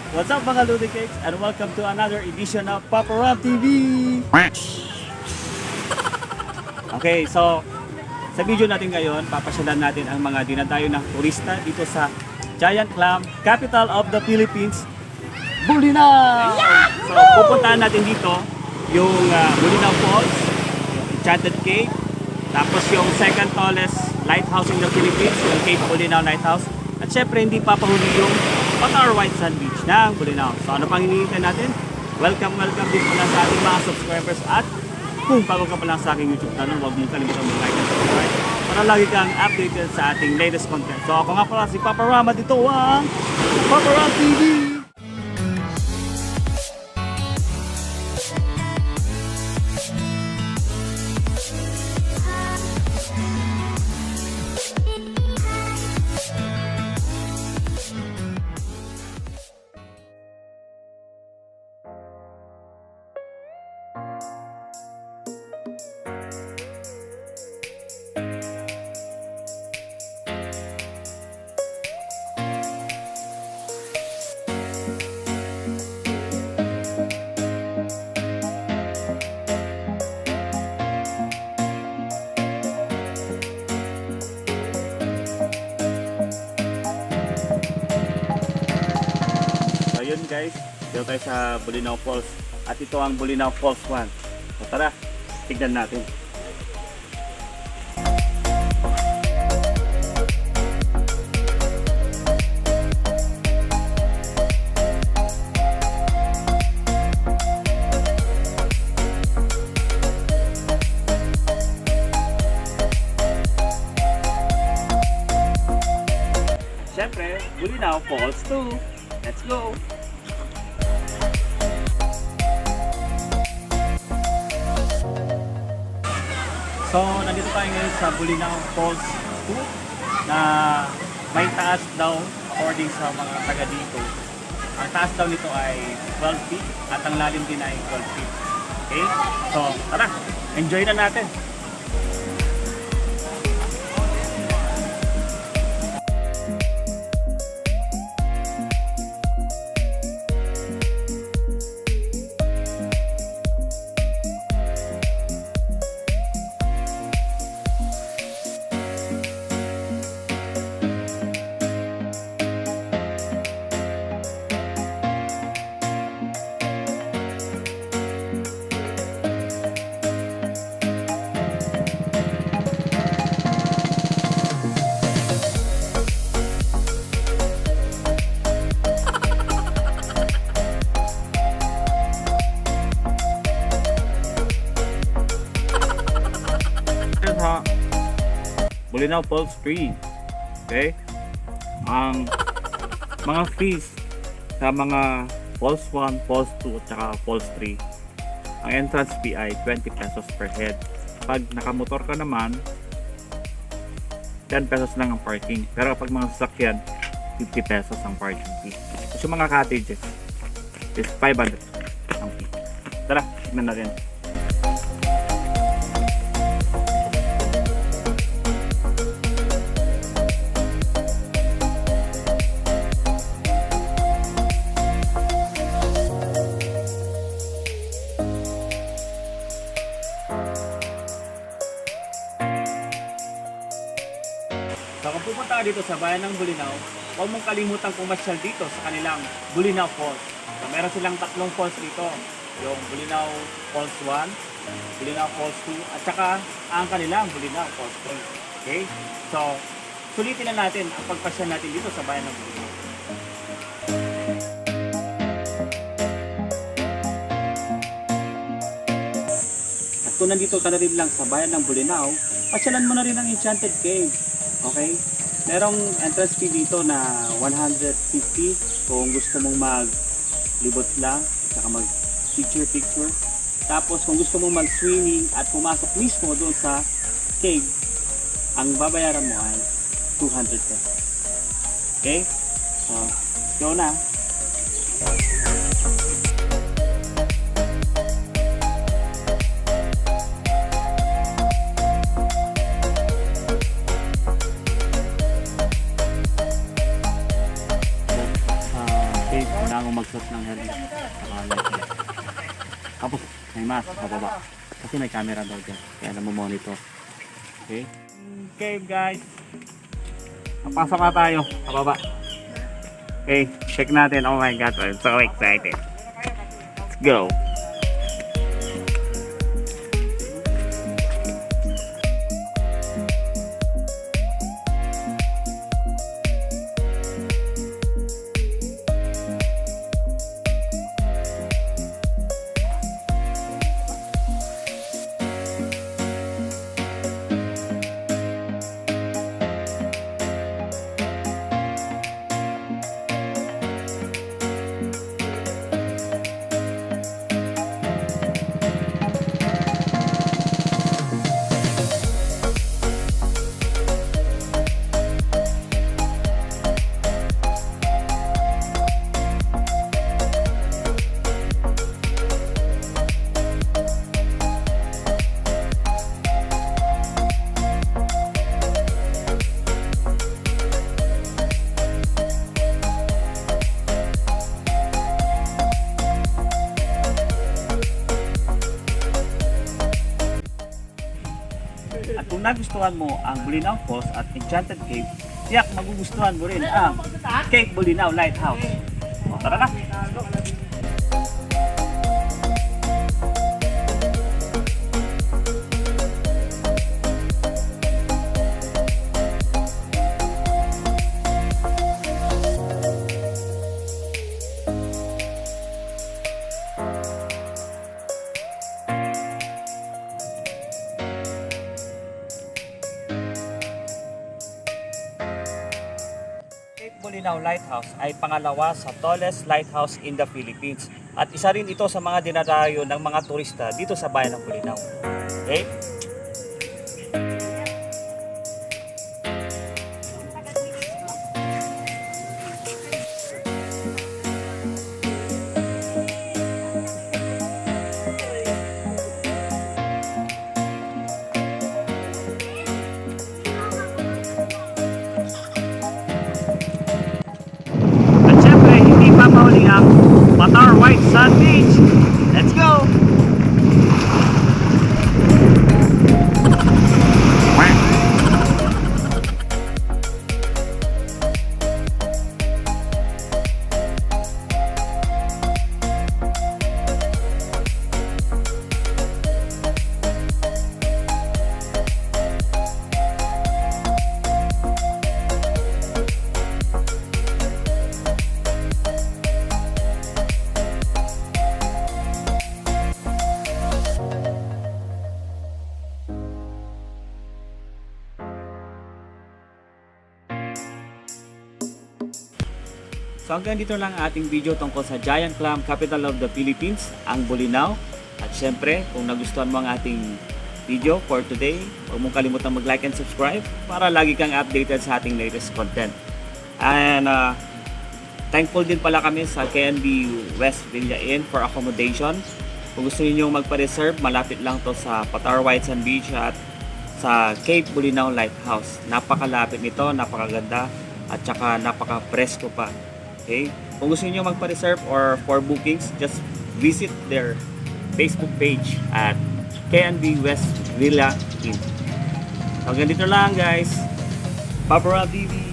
What's up mga Ludi Cakes and welcome to another edition of Papa Ram TV! Okay, so sa video natin ngayon, papasyalan natin ang mga dinadayo ng turista dito sa Giant Clam, capital of the Philippines, Bolinao! So pupuntahan natin dito yung Bolinao Falls, yung Enchanted Cave, tapos yung second tallest lighthouse in the Philippines, yung Cape Bolinao Lighthouse. At syempre hindi papahuli yung Patar White Sand Beach ng Bolinao. So ano pang hinihintay natin? Welcome din pala sa ating mga subscribers. At kung bago ka pa lang sa aking YouTube channel, huwag mong kalimutan mag-like and subscribe para lagi kang updated sa ating latest content. So ako nga pala si Papa Ram at ito ang Papa Ram TV! Yun guys, dito tayo sa Bolinao Falls at ito ang Bolinao Falls 1. So tara, tignan natin. Siyempre, Bolinao Falls 2. Let's go! So, nandito tayo ngayon sa Bolinao Falls 2 na may taas daw according sa mga taga dito. Ang taas daw nito ay 12 feet at ang lalim din ay 12 feet. Okay? So, tara! Enjoy na natin! Bolinao Falls 3. Okay? Ang mga fees sa mga Falls 1, Falls 2 at saka Falls 3. Ang entrance fee ay 20 pesos per head. Pag nakamotor ka naman, 10 pesos lang ang parking. Pero pag mga sasakyan, 50 pesos ang parking fee. Kasi mga cottages is 500 ang fee. Tara, tignan natin. So kung pupunta ka dito sa bayan ng Bolinao, huwag mong kalimutan pumasyal dito sa kanilang Bolinao Falls. So, meron silang tatlong falls dito. Yung Bolinao Falls 1, Bolinao Falls 2, at saka ang kanilang Bolinao Falls 3. Okay? So, sulitin na natin ang pagpasyal natin dito sa bayan ng Bolinao. At kung nandito ka na rin lang sa bayan ng Bolinao, pasyalan mo na rin ang Enchanted Cave. Okay? Merong entrance fee dito na 150 kung gusto mong maglibot lang, saka mag picture. Tapos kung gusto mong mag-swimming at pumasok mismo doon sa cave, ang babayaran mo ay 200 pesos. Okay? So, go na. kailangan kong magsuot ng helmet. Tapos may mask sa baba. Kasi may camera daw dyan. Kaya monitor. Okay? Okay guys. Papasok na tayo sa baba. Okay, check natin. Oh my god, I'm so excited. Let's go. At kung nagustuhan mo ang Bolinao Falls at Enchanted Cave, tiyak magugustuhan mo rin ang Cave Bolinao Lighthouse. O tara na! Bolinao Lighthouse ay pangalawa sa tallest lighthouse in the Philippines at isa rin ito sa mga dinadayo ng mga turista dito sa bayan ng Bolinao. Okay? Mahuli ang Patar White Sand Beach. Let's go! So hanggang dito lang ating video tungkol sa Giant Clam, capital of the Philippines, ang Bolinao. At syempre, kung nagustuhan mo ang ating video for today, huwag mong kalimutan mag-like and subscribe para lagi kang updated sa ating latest content. And thankful din pala kami sa KNB West Villa Inn for accommodation. Kung gusto niyo magpa-reserve, malapit lang to sa Patar White Sand Beach at sa Cape Bolinao Lighthouse. Napakalapit nito, napakaganda at saka napaka-presko pa. Okay? Kung gusto niyo magpa-reserve or for bookings, just visit their Facebook page at KNB West Villa Inn. So, ganito lang guys. Papara TV.